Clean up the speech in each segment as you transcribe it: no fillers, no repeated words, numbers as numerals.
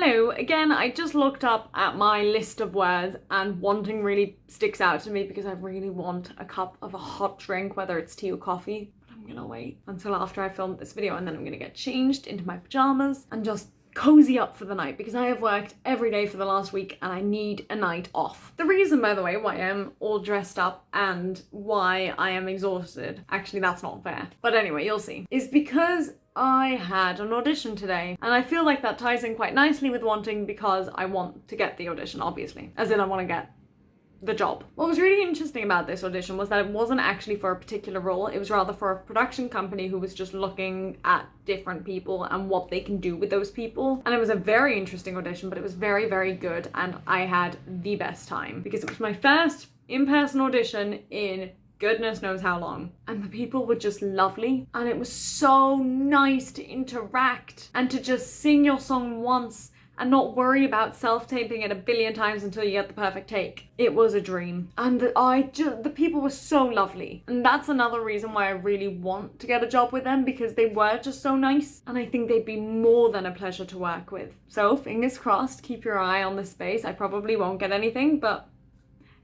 Hello, again, I just looked up at my list of words and wanting really sticks out to me because I really want a cup of a hot drink, whether it's tea or coffee. But I'm gonna wait until after I film this video and then I'm gonna get changed into my pajamas and just cozy up for the night because I have worked every day for the last week and I need a night off. The reason, by the way, why I'm all dressed up and why I am exhausted, actually that's not fair, but anyway, you'll see, is because I had an audition today and I feel like that ties in quite nicely with wanting because I want to get the audition, obviously, as in I want to get the job. What was really interesting about this audition was that it wasn't actually for a particular role, it was rather for a production company who was just looking at different people and what they can do with those people. And it was a very interesting audition, but it was very, very good and I had the best time because it was my first in-person audition in goodness knows how long. And the people were just lovely and it was so nice to interact and to just sing your song once and not worry about self-taping it a billion times until you get the perfect take. It was a dream. And the people were so lovely. And that's another reason why I really want to get a job with them, because they were just so nice. And I think they'd be more than a pleasure to work with. So fingers crossed, keep your eye on this space. I probably won't get anything, but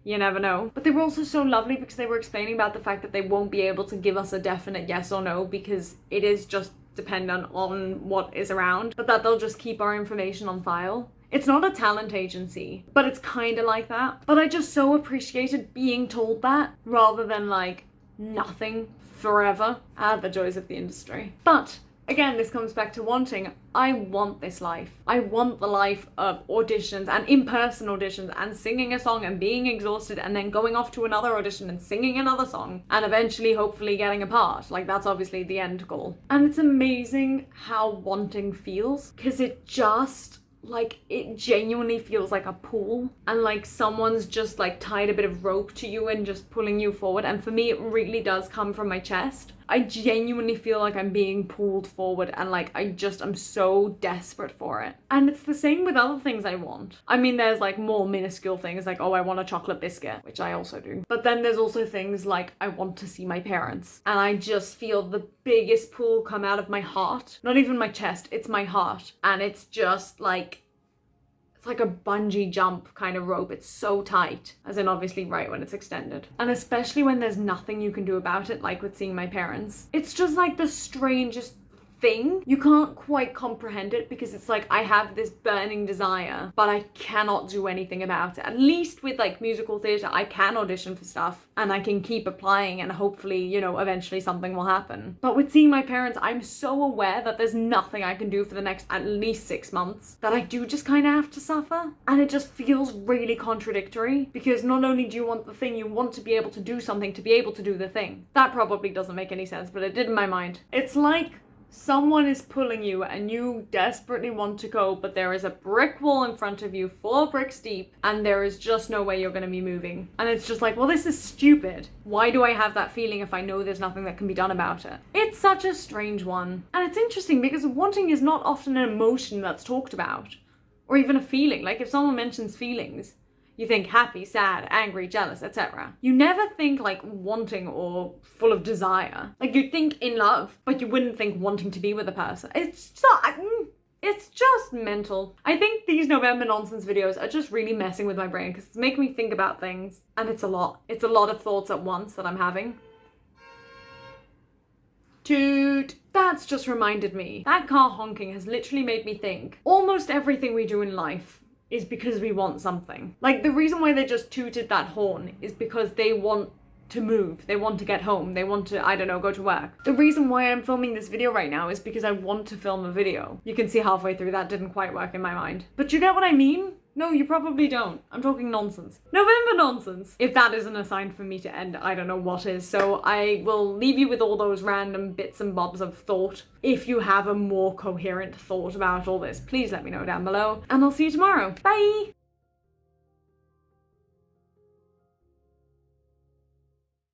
you never know. But they were also so lovely because they were explaining about the fact that they won't be able to give us a definite yes or no because it is just dependent on what is around, but that they'll just keep our information on file. It's not a talent agency, but it's kind of like that. But I just so appreciated being told that rather than like nothing forever. The joys of the industry. But again, this comes back to wanting. I want this life. I want the life of auditions and in-person auditions and singing a song and being exhausted and then going off to another audition and singing another song and eventually hopefully getting a part. Like, that's obviously the end goal. And it's amazing how wanting feels because it just, like, it genuinely feels like a pull and like someone's just like tied a bit of rope to you and just pulling you forward. And for me, it really does come from my chest. I genuinely feel like I'm being pulled forward and like I'm so desperate for it. And it's the same with other things I want. I mean, there's like more minuscule things like, oh, I want a chocolate biscuit, which I also do. But then there's also things like I want to see my parents and I just feel the biggest pull come out of my heart. Not even my chest, it's my heart. And it's just like, it's like a bungee jump kind of rope. It's so tight, as in obviously right when it's extended. And especially when there's nothing you can do about it, like with seeing my parents. It's just like the strangest thing. You can't quite comprehend it because it's like I have this burning desire, but I cannot do anything about it. At least with like musical theatre, I can audition for stuff and I can keep applying and hopefully, you know, eventually something will happen. But with seeing my parents, I'm so aware that there's nothing I can do for the next at least 6 months that I do just kind of have to suffer. And it just feels really contradictory because not only do you want the thing, you want to be able to do something to be able to do the thing. That probably doesn't make any sense, but it did in my mind. It's like someone is pulling you and you desperately want to go, but there is a brick wall in front of you, 4 bricks deep, and there is just no way you're going to be moving. And it's just like, well, this is stupid. Why do I have that feeling if I know there's nothing that can be done about it? It's such a strange one. And it's interesting because wanting is not often an emotion that's talked about, or even a feeling. Like if someone mentions feelings, you think happy, sad, angry, jealous, etc. You never think like wanting or full of desire. Like you'd think in love, but you wouldn't think wanting to be with a person. It's just mental. I think these November nonsense videos are just really messing with my brain because it's making me think about things. And it's a lot. It's a lot of thoughts at once that I'm having. Toot. That's just reminded me. That car honking has literally made me think almost everything we do in life is because we want something. Like the reason why they just tooted that horn is because they want to move, they want to get home, they want to, I don't know, go to work. The reason why I'm filming this video right now is because I want to film a video. You can see halfway through that didn't quite work in my mind. But you get what I mean? No, you probably don't. I'm talking nonsense. November nonsense. If that isn't a sign for me to end, I don't know what is. So I will leave you with all those random bits and bobs of thought. If you have a more coherent thought about all this, please let me know down below. And I'll see you tomorrow. Bye!